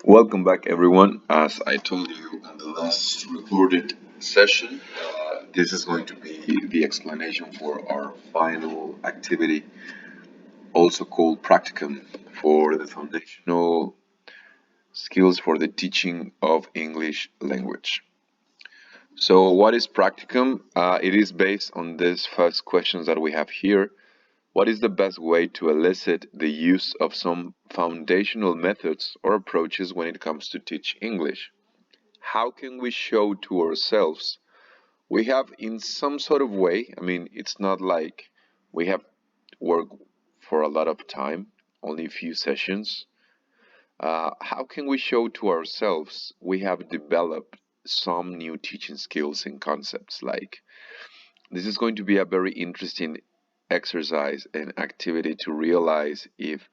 Welcome back, everyone. As I told you on the last recorded session, this is going to be the explanation for our final activity, also called Practicum, for the foundational skills for the teaching of English language. So, what is Practicum? It is based on these first questions that we have here. What is the best way to elicit the use of some foundational methods or approaches when it comes to teach English? How can we show to ourselves we have in some sort of way, it's not like we have worked for a lot of time, only a few sessions. How can we show to ourselves we have developed some new teaching skills and concepts? Like, this is going to be a very interesting exercise and activity to realize if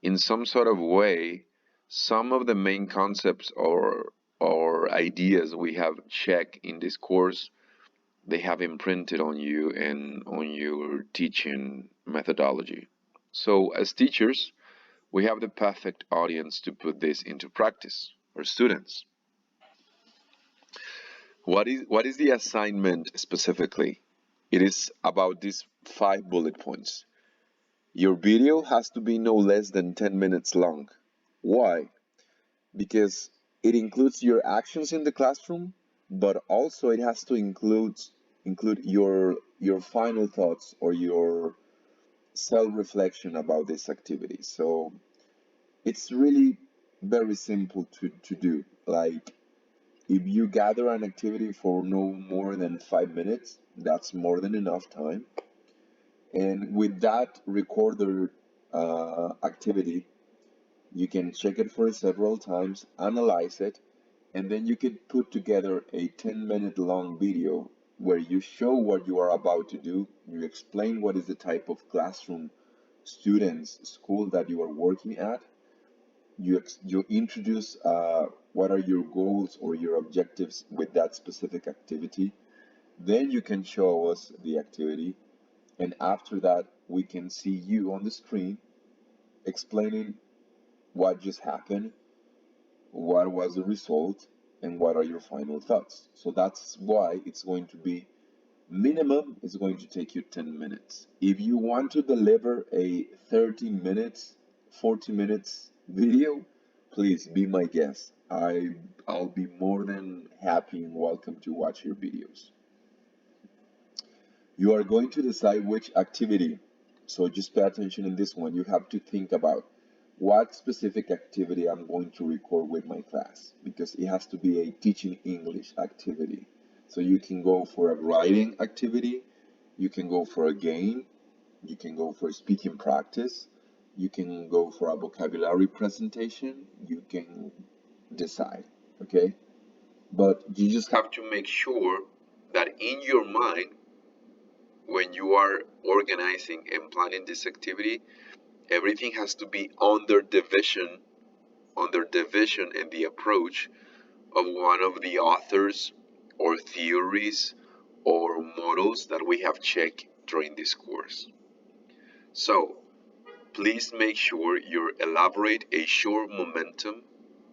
in some sort of way, some of the main concepts or ideas we have checked in this course, they have imprinted on you and on your teaching methodology. So as teachers, we have the perfect audience to put this into practice, our students. What is the assignment specifically? It is about these 5 bullet points. Your video has to be no less than 10 minutes long. Why? Because it includes your actions in the classroom, but also it has to include your final thoughts or your self-reflection about this activity. So it's really very simple to do. Like, if you gather an activity for no more than 5 minutes, that's more than enough time. And with that recorder activity, you can check it for several times, analyze it, and then you could put together a 10-minute long video where you show what you are about to do, you explain what is the type of classroom, students, school that you are working at, you introduce what are your goals or your objectives with that specific activity, then you can show us the activity, and after that we can see you on the screen explaining what just happened, what was the result, and what are your final thoughts. So that's why it's going to be minimum is going to take you 10 minutes. If you want to deliver a 30 minutes, 40 minutes video, please be my guest. I'll be more than happy and welcome to watch your videos. You are going to decide which activity. So just pay attention in this one. You have to think about what specific activity I'm going to record with my class, because it has to be a teaching English activity. So you can go for a writing activity, you can go for a game, you can go for speaking practice, you can go for a vocabulary presentation, you can decide, okay? But you just have to make sure that in your mind, when you are organizing and planning this activity, everything has to be under the vision and the approach of one of the authors or theories or models that we have checked during this course. So please make sure you elaborate a short momentum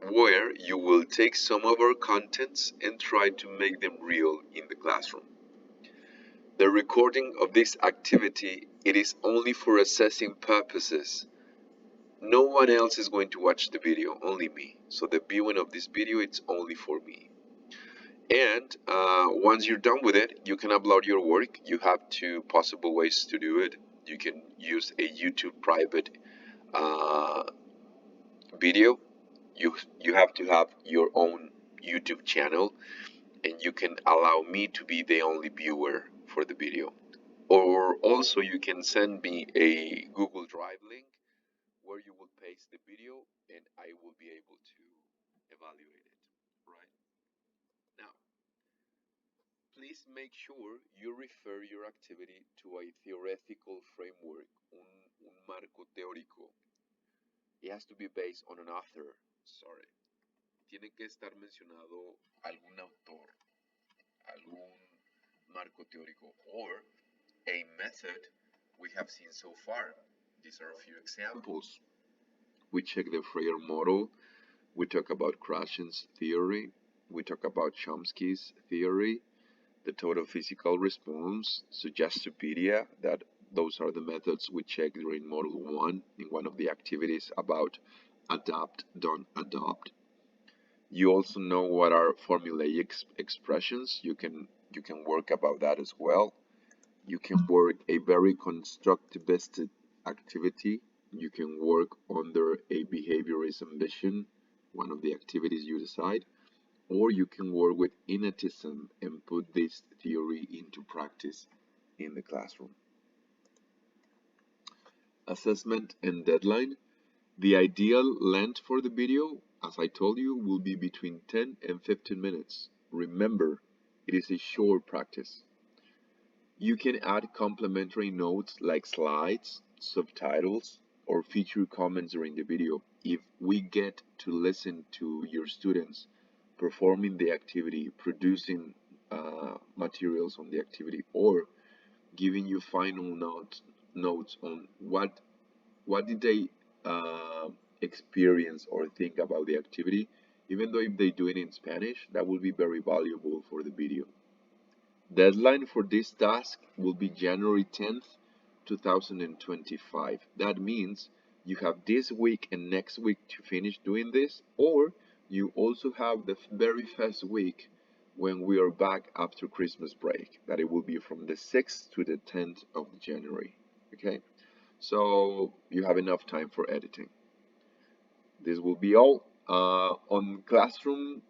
where you will take some of our contents and try to make them real in the classroom. The recording of this activity, it is only for assessing purposes. No one else is going to watch the video, only me. So the viewing of this video, it's only for me. And once you're done with it, you can upload your work. You have 2 possible ways to do it. You can use a YouTube private video. You have to have your own YouTube channel, and you can allow me to be the only viewer for the video. Or also you can send me a Google Drive link where you will paste the video and I will be able to evaluate it, right? Now, please make sure you refer your activity to a theoretical framework, un marco teórico. It has to be based on an author, sorry. Tiene que estar mencionado algún autor, algún marco teórico, or a method we have seen so far. These are a few examples. We check the Freire model, We talk about Krashen's theory, we talk about Chomsky's theory, the total physical response, Suggestipedia, that those are the methods we check during Module 1 in one of the activities about adapt, don't adopt. You also know what are formulaic expressions. You can work about that as well. You can work a very constructivist activity. You can work under a behaviorism vision, one of the activities you decide, or you can work with innatism and put this theory into practice in the classroom. Assessment and deadline. The ideal length for the video, as I told you, will be between 10 and 15 minutes. Remember, it is a short practice. You can add complementary notes like slides, subtitles, or feature comments during the video. If we get to listen to your students performing the activity, producing materials on the activity, or giving you final notes on what did they experience or think about the activity, even though if they do it in Spanish, that will be very valuable for the video. Deadline for this task will be January 10th, 2025. That means you have this week and next week to finish doing this, or you also have the very first week when we are back after Christmas break, that it will be from the 6th to the 10th of January. Okay, so you have enough time for editing. This will be all. On classroom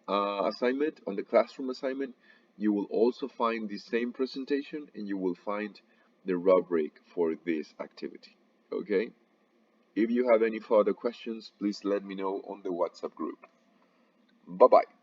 assignment, on the classroom assignment, you will also find the same presentation and you will find the rubric for this activity. Okay? If you have any further questions, please let me know on the WhatsApp group. Bye-bye.